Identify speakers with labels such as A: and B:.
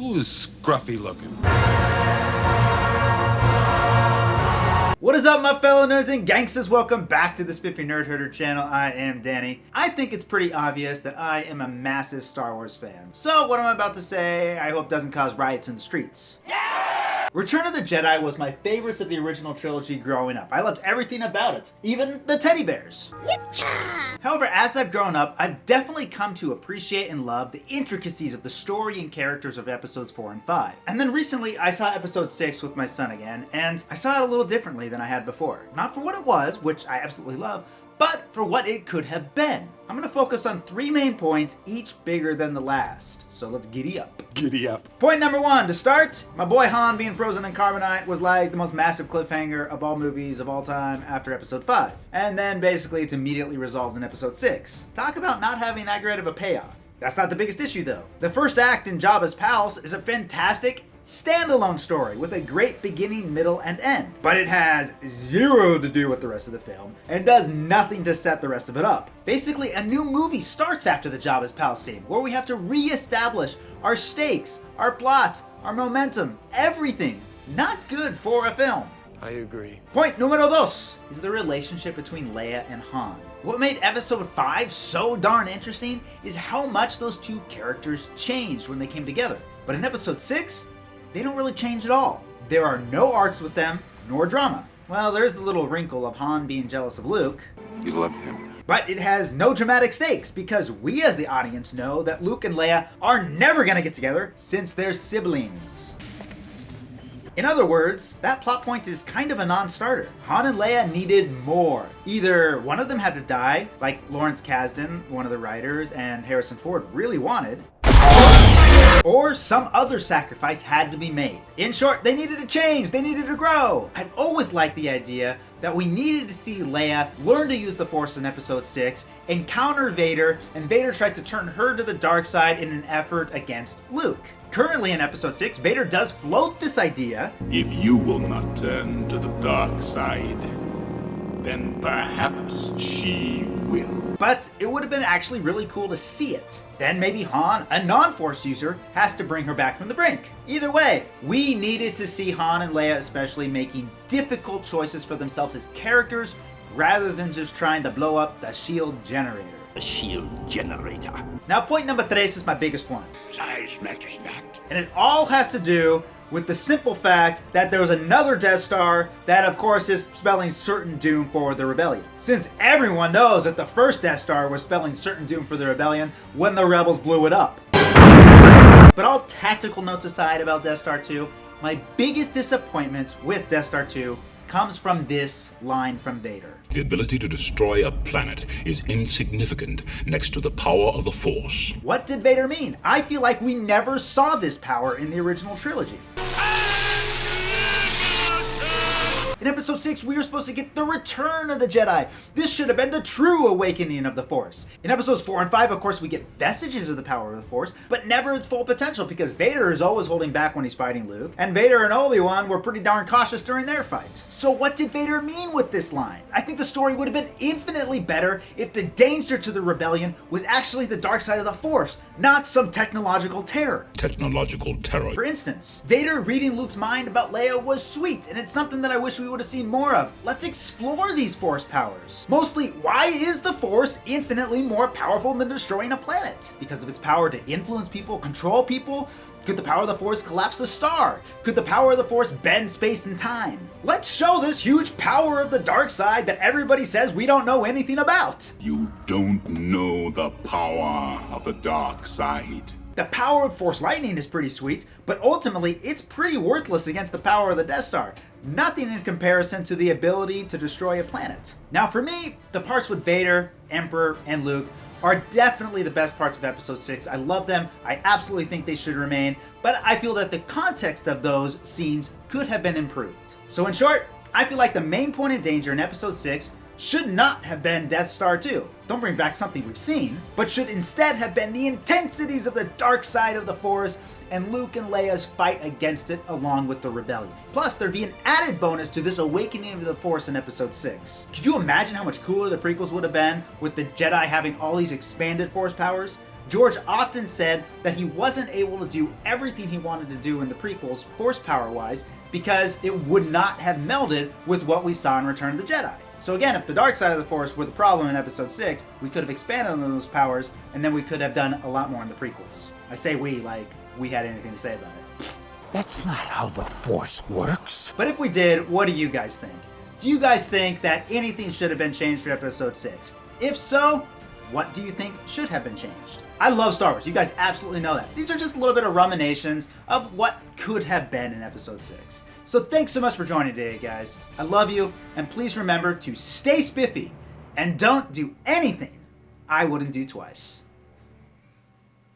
A: Who's scruffy looking?
B: What is up, my fellow nerds and gangsters? Welcome back to the Spiffy Nerd Herder channel. I am Danny. I think it's pretty obvious that I am a massive Star Wars fan. So what I'm about to say, I hope doesn't cause riots in the streets. Return of the Jedi was my favorites of the original trilogy growing up. I loved everything about it, even the teddy bears. However, as I've grown up, I've definitely come to appreciate and love the intricacies of the story and characters of episodes 4 and 5. And then recently, I saw episode 6 with my son again, and I saw it a little differently than I had before. Not for what it was, which I absolutely love, but for what it could have been. I'm going to focus on 3 main points, each bigger than the last. So let's giddy up.
C: Giddy up.
B: Point number 1, to start, my boy Han being frozen in carbonite was like the most massive cliffhanger of all movies of all time after episode 5. And then basically it's immediately resolved in episode 6. Talk about not having that great of a payoff. That's not the biggest issue though. The first act in Jabba's palace is a fantastic standalone story with a great beginning, middle, and end. But it has zero to do with the rest of the film and does nothing to set the rest of it up. Basically, a new movie starts after the Jabba's palace scene, where we have to re-establish our stakes, our plot, our momentum, everything. Not good for a film.
A: I agree.
B: Point numero dos is the relationship between Leia and Han. What made episode 5 so darn interesting is how much those two characters changed when they came together. But in episode 6, they don't really change at all. There are no arcs with them, nor drama. Well, there's the little wrinkle of Han being jealous of Luke.
C: You love him.
B: But it has no dramatic stakes because we as the audience know that Luke and Leia are never gonna get together since they're siblings. In other words, that plot point is kind of a non-starter. Han and Leia needed more. Either one of them had to die, like Lawrence Kasdan, one of the writers, and Harrison Ford really wanted, or some other sacrifice had to be made. In short, they needed to change, they needed to grow. I've always liked the idea that we needed to see Leia learn to use the Force in episode 6, encounter Vader, and Vader tries to turn her to the dark side in an effort against Luke. Currently in episode 6, Vader does float this idea.
D: If you will not turn to the dark side, then perhaps she will.
B: But it would have been actually really cool to see it. Then maybe Han, a non-Force user, has to bring her back from the brink. Either way, we needed to see Han and Leia especially making difficult choices for themselves as characters rather than just trying to blow up the shield generator.
E: The shield generator.
B: Now point number 3 is my biggest one.
D: Size matters not.
B: And it all has to do with the simple fact that there was another Death Star that of course is spelling certain doom for the rebellion. Since everyone knows that the first Death Star was spelling certain doom for the rebellion when the rebels blew it up. But all tactical notes aside about Death Star 2, my biggest disappointment with Death Star 2 comes from this line from Vader.
D: The ability to destroy a planet is insignificant next to the power of the Force.
B: What did Vader mean? I feel like we never saw this power in the original trilogy. In episode 6, we were supposed to get the return of the Jedi. This should have been the true awakening of the Force. In episodes 4 and 5, of course, we get vestiges of the power of the Force, but never its full potential because Vader is always holding back when he's fighting Luke, and Vader and Obi-Wan were pretty darn cautious during their fight. So what did Vader mean with this line? I think the story would have been infinitely better if the danger to the rebellion was actually the dark side of the Force, not some technological terror.
D: Technological terror.
B: For instance, Vader reading Luke's mind about Leia was sweet, and it's something that I wish we would have seen more of. Let's explore these Force powers. Mostly, why is the Force infinitely more powerful than destroying a planet? Because of its power to influence people, control people? Could the power of the Force collapse a star? Could the power of the Force bend space and time? Let's show this huge power of the dark side that everybody says we don't know anything about.
D: You don't know the power of the dark side.
B: The power of Force lightning is pretty sweet, but ultimately it's pretty worthless against the power of the Death Star. Nothing in comparison to the ability to destroy a planet. Now for me, the parts with Vader, Emperor, and Luke are definitely the best parts of episode 6. I love them, I absolutely think they should remain, but I feel that the context of those scenes could have been improved. So in short, I feel like the main point of danger in episode 6 should not have been Death Star 2. Don't bring back something we've seen, but should instead have been the intensities of the dark side of the Force and Luke and Leia's fight against it along with the rebellion. Plus, there'd be an added bonus to this awakening of the Force in episode 6. Could you imagine how much cooler the prequels would have been with the Jedi having all these expanded Force powers? George often said that he wasn't able to do everything he wanted to do in the prequels, force power wise, because it would not have melded with what we saw in Return of the Jedi. So again, if the dark side of the Force were the problem in episode 6, we could have expanded on those powers, and then we could have done a lot more in the prequels. I say we, like we had anything to say about it.
E: That's not how the Force works.
B: But if we did, what do you guys think? Do you guys think that anything should have been changed for episode 6? If so, what do you think should have been changed? I love Star Wars, you guys absolutely know that. These are just a little bit of ruminations of what could have been in episode 6. So thanks so much for joining today, guys. I love you, and please remember to stay spiffy and don't do anything I wouldn't do twice.